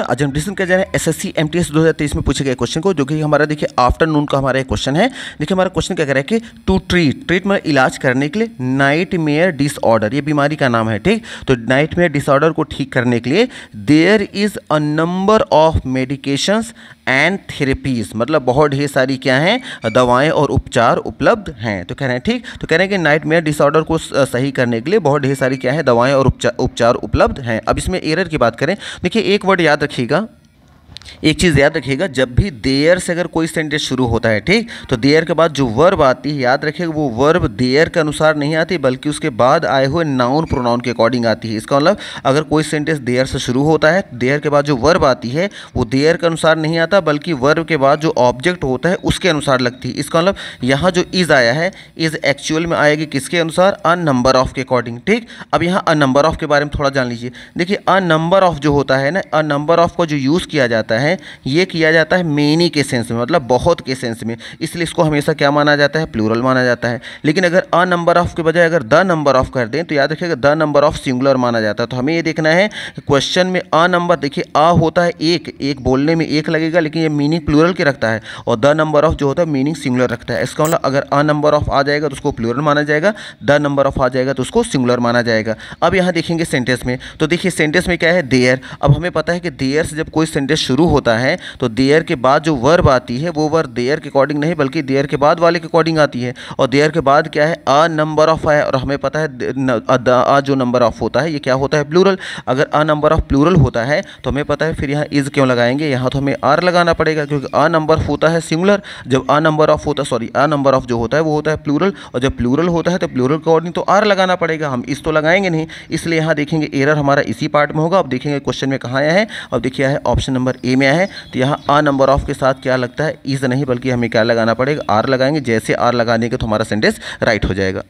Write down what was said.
आज हम डिस्कस कर जा रहे हैं एसएससी एमटीएस 2023 में पूछे गए क्वेश्चन को, जो कि हमारा देखिए आफ्टरनून का हमारा एक क्वेश्चन है। देखिए हमारा क्वेश्चन क्या कह रहा है कि टू ट्रीट में इलाज करने के लिए नाइटमेयर डिसऑर्डर, ये बीमारी का नाम है, ठीक। तो नाइटमेयर डिसऑर्डर को ठीक करने के लिए there is a number of medications and therapies, मतलब बहुत ढेर सारी क्या हैं, दवाएं और उपचार उपलब्ध हैं। तो कह रहे हैं ठीक, तो कह रहे हैं कि नाइटमेयर डिसऑर्डर को सही करने के लिए बहुत ढेर सारी क्या है, दवाएं और उपचार उपलब्ध हैं। अब इसमें एरर की बात करें, देखिए एक वर्ड याद रखिएगा, एक चीज़ याद रखिएगा, जब भी देयर से अगर कोई सेंटेंस शुरू होता है, ठीक, तो देयर के बाद जो वर्ब आती है, याद रखिएगा वो वर्ब देयर के अनुसार नहीं आती, बल्कि उसके बाद आए हुए नाउन प्रोनाउन के अकॉर्डिंग आती है। इसका मतलब अगर कोई सेंटेंस देयर से शुरू होता है, देयर के बाद जो वर्ब आती है वो देयर के अनुसार नहीं आता, बल्कि वर्ब के बाद जो ऑब्जेक्ट होता है उसके अनुसार लगती है। इसका मतलब यहाँ जो इज़ आया है, इज़ एक्चुअल में आएगी किसके अनुसार, अ नंबर ऑफ के अकॉर्डिंग, ठीक। अब यहाँ अ नंबर ऑफ के बारे में थोड़ा जान लीजिए। देखिए अ नंबर ऑफ जो होता है ना, अ नंबर ऑफ का जो यूज़ किया जाता है, ये किया जाता है मेनी के सेंस में, मतलब बहुत के सेंस में, इसलिए इसको हमेशा क्या माना जाता है, प्लूरल माना जाता है। लेकिन अगर अ नंबर ऑफ के बजाय अगर द नंबर ऑफ कर दें तो याद रखिएगा द नंबर ऑफ सिंगुलर माना जाता है। तो हमें ये देखना है क्वेश्चन में अ नंबर, देखिए अ होता है एक बोलने में एक लगेगा, लेकिन ये मीनिंग प्लूरल की रखता है, और द नंबर ऑफ जो होता है मीनिंग सिंगुलर रखता है। इसका मतलब अगर अ नंबर ऑफ आ जाएगा तो उसको प्लूरल माना जाएगा, द नंबर ऑफ आ जाएगा तो उसको सिंगुलर माना जाएगा। अब यहाँ देखेंगे सेंटेंस में, तो देखिए सेंटेंस में क्या है, देयर। अब हमें पता है कि देयर से जब कोई सेंटेंस शुरू होता है तो देयर के बाद जो वर्ब आती है वो वर्ब देयर के अकॉर्डिंग नहीं, बल्कि देयर के बाद वाले के अकॉर्डिंग आती है, और देयर के बाद क्या है, अ नंबर ऑफ है, और हमें पता है अ जो नंबर ऑफ होता है ये क्या होता है, प्लूरल। अगर अ नंबर ऑफ प्लूरल होता है तो हमें पता है फिर यहाँ इज़ क्यों लगाएंगे, यहाँ तो हमें आर लगाना पड़ेगा, क्योंकि अ नंबर होता है सिंगुलर, जब अ नंबर ऑफ होता है, सॉरी अ नंबर ऑफ जो होता है वो होता है प्लूरल, और जब प्लूरल होता है तो प्लूरल के अकॉर्डिंग तो आर लगाना पड़ेगा, हम इस तो लगाएंगे नहीं, इसलिए यहाँ देखेंगे एरर हमारा इसी पार्ट में होगा। अब देखेंगे क्वेश्चन में कहाँ आया है, अब देखिए है ऑप्शन नंबर ए में आया है, तो यहाँ अ नंबर ऑफ के साथ क्या लगता है, इज़ नहीं, बल्कि हमें क्या लगाना पड़ेगा, आर लगाएंगे। जैसे आर लगा देंगे तो हमारा सेंटेंस राइट हो जाएगा।